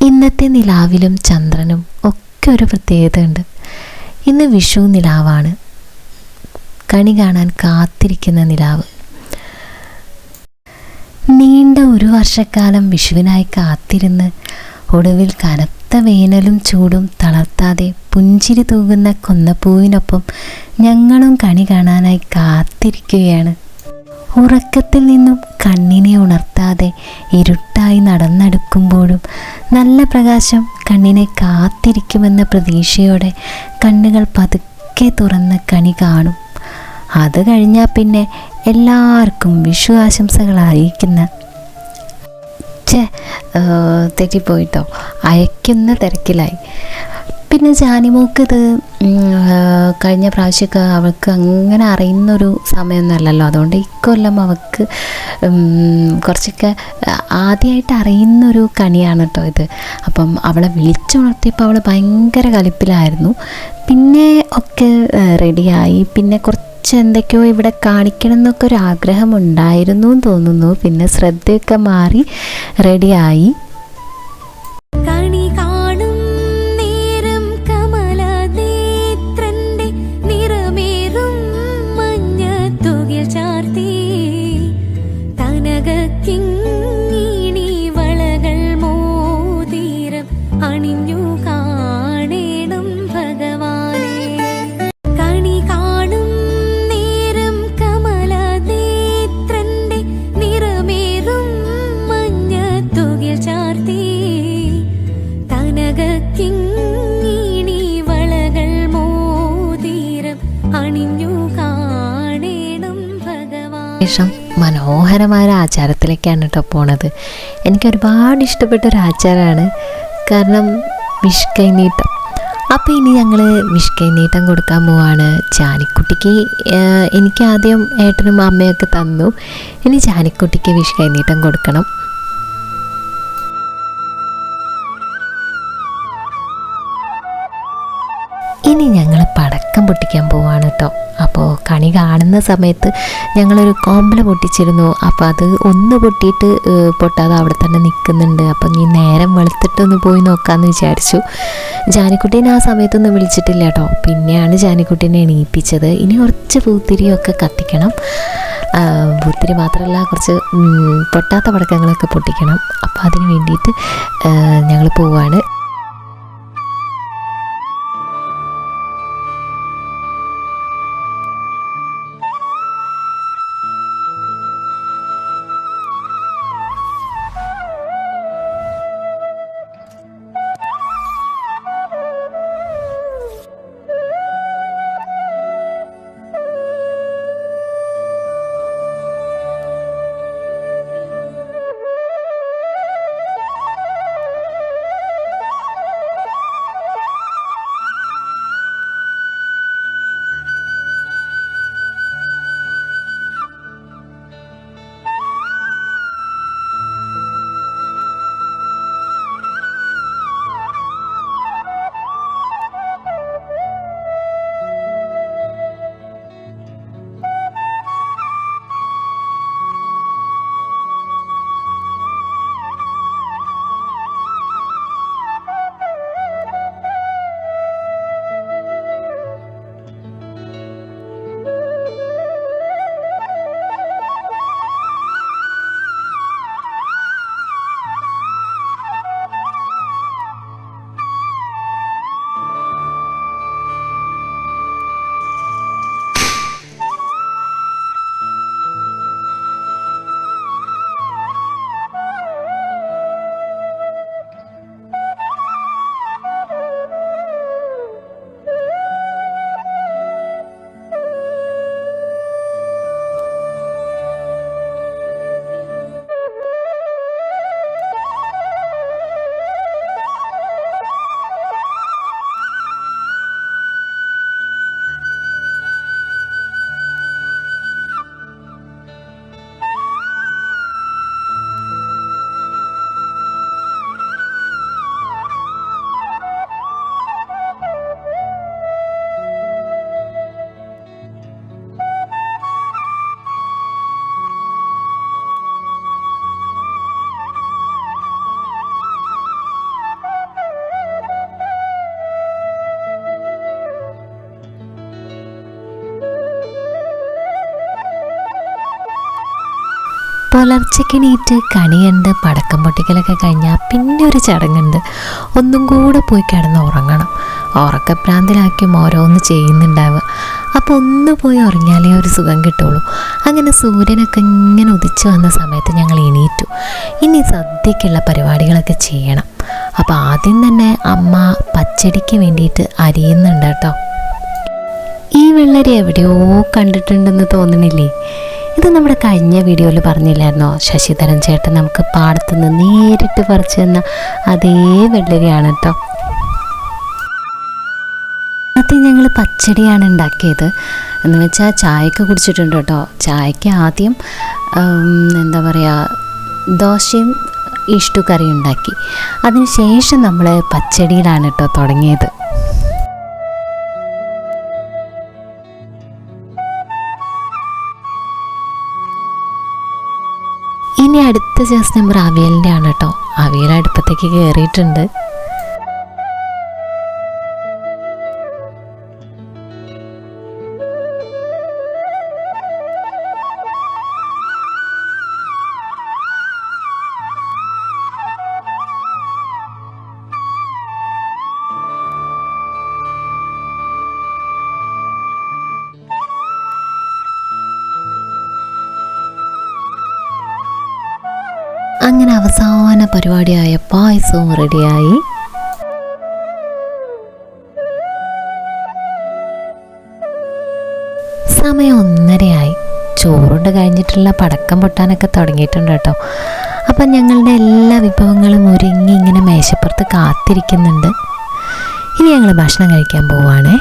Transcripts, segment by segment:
ഇന്നത്തെ നിലാവിലും ചന്ദ്രനും ഒക്കെ ഒരു പ്രത്യേകതയുണ്ട്. ഇന്ന് വിഷു നിലാവാണ്, കണി കാണാൻ കാത്തിരിക്കുന്ന നിലാവ്. നീണ്ട ഒരു വർഷക്കാലം വിഷുവിനായി കാത്തിരുന്ന് ഒടുവിൽ കനത്ത വേനലും ചൂടും തളർത്താതെ പുഞ്ചിരി തൂകുന്ന കൊന്നപ്പൂവിനൊപ്പം ഞങ്ങളും കണി കാണാനായി കാത്തിരിക്കുകയാണ്. ഉറക്കത്തിൽ നിന്നും കണ്ണിനെ ഉണർത്താതെ ഇരുട്ടായി നടന്നെടുക്കുമ്പോഴും നല്ല പ്രകാശം കണ്ണിനെ കാത്തിരിക്കുമെന്ന പ്രതീക്ഷയോടെ കണ്ണുകൾ പതുക്കെ തുറന്ന് കണി കാണും. അത് കഴിഞ്ഞാൽ പിന്നെ എല്ലാവർക്കും വിഷു ആശംസകൾ അറിയിക്കുന്ന തെറ്റിപ്പോയിട്ടോ, അയക്കുന്ന തിരക്കിലായി. പിന്നെ ജാനിമോക്ക് കഴിഞ്ഞ പ്രാവശ്യമൊക്കെ അവൾക്ക് അങ്ങനെ അറിയുന്നൊരു സമയമൊന്നുമല്ലല്ലോ, അതുകൊണ്ട് ഇക്കൊല്ലം അവൾക്ക് കുറച്ചൊക്കെ ആദ്യമായിട്ട് അറിയുന്നൊരു കണിയാണ് കേട്ടോ ഇത്. അപ്പം അവളെ വിളിച്ചുണർത്തിയപ്പോൾ അവൾ ഭയങ്കര കലിപ്പിലായിരുന്നു. പിന്നെ ഒക്കെ റെഡിയായി. പിന്നെ കുറച്ച് എന്തൊക്കെയോ ഇവിടെ കാണിക്കണം എന്നൊക്കെ ഒരു ആഗ്രഹം ഉണ്ടായിരുന്നു എന്ന് തോന്നുന്നു. പിന്നെ ശ്രദ്ധയൊക്കെ മാറി റെഡിയായി. ശേഷം മനോഹരമായ ഒരു ആചാരത്തിലേക്കാണ് കേട്ടോ പോണത്. എനിക്കൊരുപാട് ഇഷ്ടപ്പെട്ടൊരു ആചാരമാണ്. കാരണം വിഷ് കൈനീട്ടം. അപ്പോൾ ഇനി ഞങ്ങൾ വിഷ് കൈനീട്ടം കൊടുക്കാൻ പോവാണ്. ജാനിക്കുട്ടിക്ക് എനിക്ക് ആദ്യം ഏട്ടനും അമ്മയൊക്കെ തന്നു. ഇനി ജാനിക്കുട്ടിക്ക് വിഷ് കൈനീട്ടം കൊടുക്കണം. ഇനി ഞങ്ങൾ പടക്കം പൊട്ടിക്കാൻ പോവാണ് കേട്ടോ. അപ്പോൾ കണി കാണുന്ന സമയത്ത് ഞങ്ങളൊരു കോമ്പല പൊട്ടിച്ചിരുന്നു. അപ്പോൾ അത് ഒന്ന് പൊട്ടിയിട്ട് പൊട്ടാതെ അവിടെ തന്നെ നിൽക്കുന്നുണ്ട്. അപ്പം നീ നേരം വെളുത്തിട്ടൊന്ന് പോയി നോക്കാമെന്ന് വിചാരിച്ചു. ജാനിക്കുട്ടീനെ ആ സമയത്തൊന്നും വിളിച്ചിട്ടില്ല കേട്ടോ. പിന്നെയാണ് ജാനിക്കുട്ടീനെ എണീപ്പിച്ചത്. ഇനി കുറച്ച് പൂത്തിരിയൊക്കെ കത്തിക്കണം. പൂത്തിരി മാത്രമല്ല, കുറച്ച് പൊട്ടാത്ത പടക്കങ്ങളൊക്കെ പൊട്ടിക്കണം. അപ്പോൾ അതിന് വേണ്ടിയിട്ട് ഞങ്ങൾ പോവാണ്. പുലർച്ചയ്ക്ക് എണീറ്റ് കണി കണ്ട് പടക്കം പൊട്ടിക്കലൊക്കെ കഴിഞ്ഞാൽ പിന്നെ ഒരു ചടങ്ങുണ്ട്. ഒന്നും കൂടെ പോയി കിടന്ന് ഉറങ്ങണം. ഉറക്കപ്രാന്തിലാക്കും ഓരോന്ന് ചെയ്യുന്നുണ്ടാവുക. അപ്പോൾ ഒന്ന് പോയി ഉറങ്ങിയാലേ ഒരു സുഖം കിട്ടുള്ളൂ. അങ്ങനെ സൂര്യനൊക്കെ ഇങ്ങനെ ഉദിച്ചു വന്ന സമയത്ത് ഞങ്ങൾ എണീറ്റു. ഇനി സദ്യക്കുള്ള പരിപാടികളൊക്കെ ചെയ്യണം. അപ്പോൾ ആദ്യം തന്നെ അമ്മ പച്ചടിക്ക് വേണ്ടിയിട്ട് അരിയുന്നുണ്ട് കേട്ടോ. ഈ വെള്ളരി എവിടെയോ കണ്ടിട്ടുണ്ടെന്ന് തോന്നണില്ലേ? ഇത് നമ്മുടെ കഴിഞ്ഞ വീഡിയോയിൽ പറഞ്ഞില്ലായിരുന്നോ, ശശിധരൻ ചേട്ടൻ നമുക്ക് പാടത്തുനിന്ന് നേരിട്ട് പറിച്ചു തന്ന അതേ വെള്ളരിയാണ് കേട്ടോ. ആദ്യം ഞങ്ങൾ പച്ചടിയാണ് ഉണ്ടാക്കിയത്. എന്ന് വെച്ചാൽ ചായയൊക്കെ കുടിച്ചിട്ടുണ്ട് കേട്ടോ. ചായക്ക് ആദ്യം എന്താ പറയുക, ദോശയും ഇഷ്ടുകറി ഉണ്ടാക്കി. അതിന് ശേഷം നമ്മൾ പച്ചടിയിലാണ് കേട്ടോ തുടങ്ങിയത്. ഇനി അടുത്ത ജസ്റ്റ് നമ്പർ അവിയലിൻ്റെ ആണ് കേട്ടോ. അവിയൽ അടുപ്പത്തേക്ക് കയറിയിട്ടുണ്ട്. അങ്ങനെ അവസാന പരിപാടിയായ പായസവും റെഡിയായി. സമയം 1:30 ചോറുണ്ട് കഴിഞ്ഞിട്ടുള്ള പടക്കം പൊട്ടാനൊക്കെ തുടങ്ങിയിട്ടുണ്ട് കേട്ടോ. അപ്പം ഞങ്ങളുടെ എല്ലാ വിഭവങ്ങളും ഒരുങ്ങി ഇങ്ങനെ മേശപ്പുറത്ത് കാത്തിരിക്കുന്നുണ്ട്. ഇനി ഞങ്ങൾ ഭക്ഷണം കഴിക്കാൻ പോവുകയാണേ.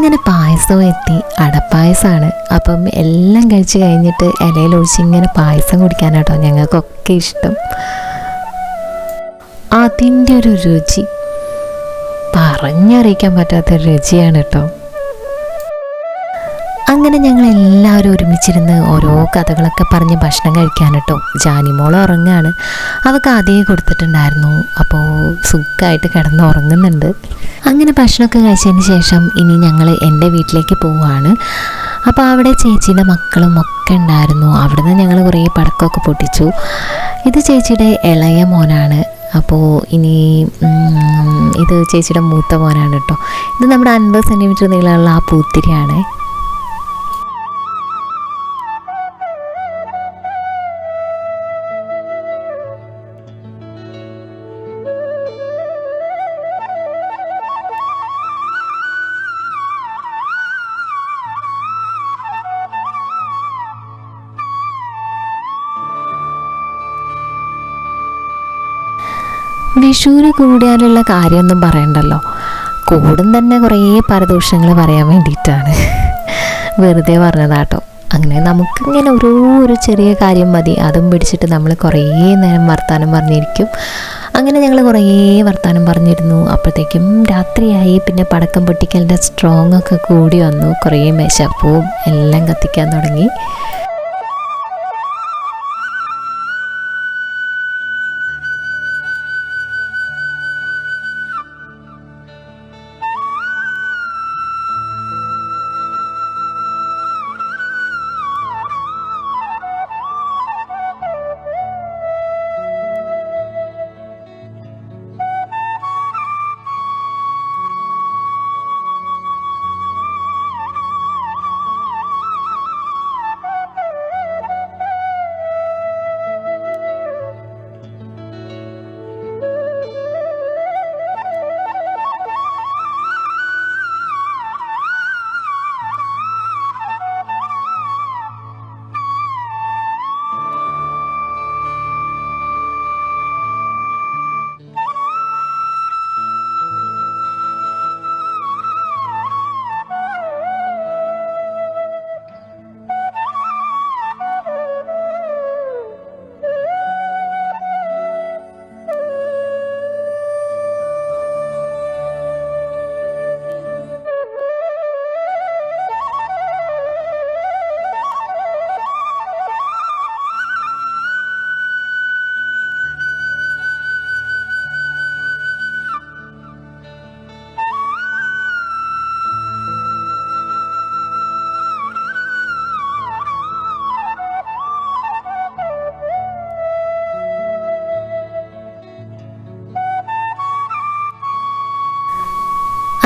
അങ്ങനെ പായസവും എത്തി. അടപ്പായസമാണ്. അപ്പം എല്ലാം കഴിച്ച് കഴിഞ്ഞിട്ട് ഇലയിൽ ഒഴിച്ച് ഇങ്ങനെ പായസം കുടിക്കാനാട്ടോ ഞങ്ങൾക്കൊക്കെ ഇഷ്ടം. അതിൻ്റെ ഒരു രുചി പറഞ്ഞറിയിക്കാൻ പറ്റാത്ത രുചിയാണ് കേട്ടോ. അങ്ങനെ ഞങ്ങൾ എല്ലാവരും ഒരുമിച്ചിരുന്ന് ഓരോ കഥകളൊക്കെ പറഞ്ഞ് ഭക്ഷണം കഴിക്കാൻ കേട്ടോ. ജാനിമോൾ ഉറങ്ങുകയാണ്. അവൾക്ക് ആദ്യമേ കൊടുത്തിട്ടുണ്ടായിരുന്നു. അപ്പോൾ സുഖമായിട്ട് കിടന്ന് ഉറങ്ങുന്നുണ്ട്. അങ്ങനെ ഭക്ഷണമൊക്കെ കഴിച്ചതിന് ശേഷം ഇനി ഞങ്ങൾ എൻ്റെ വീട്ടിലേക്ക് പോവുകയാണ്. അപ്പോൾ അവിടെ ചേച്ചീൻ്റെ മക്കളും ഒക്കെ ഉണ്ടായിരുന്നു. അവിടെ നിന്ന് ഞങ്ങൾ കുറേ പടക്കമൊക്കെ പൊട്ടിച്ചു. ഇത് ചേച്ചിയുടെ ഇളയ മോനാണ്. അപ്പോൾ ഇനി ഇത് ചേച്ചിയുടെ മൂത്ത മോനാണ് കേട്ടോ. ഇത് നമ്മുടെ 50 സെൻറ്റിമീറ്റർ നീളമുള്ള ആ പൂത്തിരിയാണ്. വിഷുവിന് കൂടിയാലുള്ള കാര്യമൊന്നും പറയണ്ടല്ലോ. കൂടും തന്നെ കുറേ പരദൂഷണങ്ങൾ പറയാൻ വേണ്ടിയിട്ടാണ്. വെറുതെ പറഞ്ഞതാട്ടോ. അങ്ങനെ നമുക്കിങ്ങനെ ഒരു ചെറിയ കാര്യം മതി, അതും പിടിച്ചിട്ട് നമ്മൾ കുറേ നേരം വർത്താനം പറഞ്ഞിരിക്കും. അങ്ങനെ ഞങ്ങൾ കുറേ വർത്താനം പറഞ്ഞിരുന്നു. അപ്പോഴത്തേക്കും രാത്രിയായി. പിന്നെ പടക്കം പൊട്ടിക്കലിൻ്റെ സ്ട്രോങ് ഒക്കെ കൂടി വന്നു. കുറേ മേശപ്പൂവും എല്ലാം കത്തിക്കാൻ തുടങ്ങി.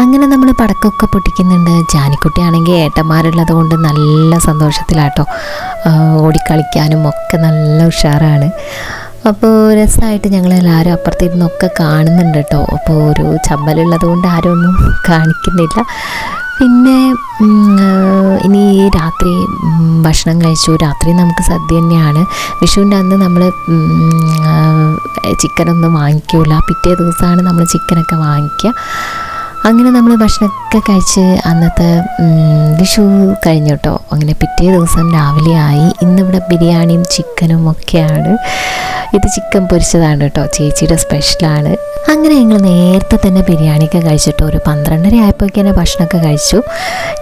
അങ്ങനെ നമ്മൾ പടക്കമൊക്കെ പൊട്ടിക്കുന്നുണ്ട്. ജാനിക്കുട്ടിയാണെങ്കിൽ ഏട്ടന്മാരുള്ളത് കൊണ്ട് നല്ല സന്തോഷത്തിലാട്ടോ. ഓടിക്കളിക്കാനും ഒക്കെ നല്ല ഉഷാറാണ്. അപ്പോൾ രസമായിട്ട് ഞങ്ങളെല്ലാവരും അപ്പുറത്തിരുന്നൊക്കെ കാണുന്നുണ്ട് കേട്ടോ. അപ്പോൾ ഒരു ചമ്മലുള്ളത് കൊണ്ട് ആരും ഒന്നും കാണിക്കുന്നില്ല. പിന്നെ ഇനി രാത്രി ഭക്ഷണം കഴിച്ചു. രാത്രി നമുക്ക് സദ്യ തന്നെയാണ്. വിഷുവിൻ്റെ അന്ന് നമ്മൾ ചിക്കനൊന്നും വാങ്ങിക്കില്ല. പിറ്റേ ദിവസമാണ് നമ്മൾ ചിക്കനൊക്കെ വാങ്ങിക്കുക. അങ്ങനെ നമ്മൾ ഭക്ഷണമൊക്കെ കഴിച്ച് അന്നത്തെ വിഷു കഴിഞ്ഞു കേട്ടോ. അങ്ങനെ പിറ്റേ ദിവസം രാവിലെ ആയി. ഇന്നിവിടെ ബിരിയാണിയും ചിക്കനും ഒക്കെയാണ്. ഇത് ചിക്കൻ പൊരിച്ചതാണ് കേട്ടോ, ചേച്ചിയുടെ സ്പെഷ്യലാണ്. അങ്ങനെ ഞങ്ങൾ നേരത്തെ തന്നെ ബിരിയാണിയൊക്കെ കഴിച്ചിട്ട് ഒരു 12:30 ആയപ്പോഴേക്കും ഭക്ഷണമൊക്കെ കഴിച്ചു.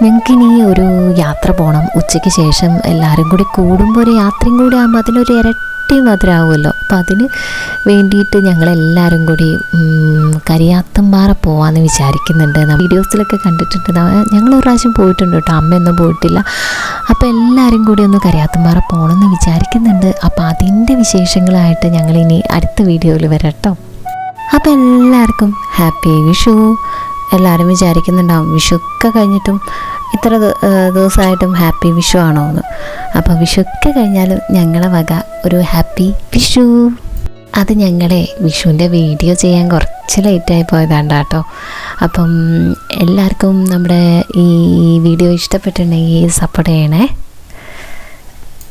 ഞങ്ങൾക്കിനി ഒരു യാത്ര പോകണം. ഉച്ചയ്ക്ക് ശേഷം എല്ലാവരും കൂടി കൂടുമ്പോൾ ഒരു യാത്രയും കൂടി ആകുമ്പോൾ അതിനൊരു ഇരട്ടി മധുരമാവുമല്ലോ. അപ്പോൾ അതിന് വേണ്ടിയിട്ട് ഞങ്ങളെല്ലാവരും കൂടി കരിയാത്തമ്പാറ പോകാമെന്ന് വിചാരിക്കുന്നുണ്ട്. വീഡിയോസിലൊക്കെ കണ്ടിട്ടുണ്ട്. ഞങ്ങൾ ഒരു പ്രാവശ്യം പോയിട്ടുണ്ട് കേട്ടോ, അമ്മയൊന്നും പോയിട്ടില്ല. അപ്പോൾ എല്ലാവരും കൂടി ഒന്ന് കരിയാത്തമ്പാറ പോകണമെന്ന് വിചാരിക്കുന്നുണ്ട്. അപ്പോൾ അതിൻ്റെ വിശേഷങ്ങളായിട്ട് ഞങ്ങളിനി അടുത്ത വീഡിയോയിൽ വരാം കേട്ടോ. അപ്പോൾ എല്ലാവർക്കും ഹാപ്പി വിഷു. എല്ലാവരും വിചാരിക്കുന്നുണ്ടാവും വിഷുക്കെ കഴിഞ്ഞിട്ടും ഇത്ര ദിവസമായിട്ടും ഹാപ്പി വിഷു ആണോ എന്ന്. അപ്പോൾ വിഷുക്കെ കഴിഞ്ഞാലും ഞങ്ങളെ വക ഒരു ഹാപ്പി വിഷു. അത് ഞങ്ങളെ വിഷുവിൻ്റെ വീഡിയോ ചെയ്യാൻ കുറച്ച് ലേറ്റായി പോയതാണ് കേട്ടോ. അപ്പം എല്ലാവർക്കും നമ്മുടെ ഈ വീഡിയോ ഇഷ്ടപ്പെട്ടിട്ടുണ്ടെങ്കിൽ സപ്പോർട്ട് ചെയ്യണേ.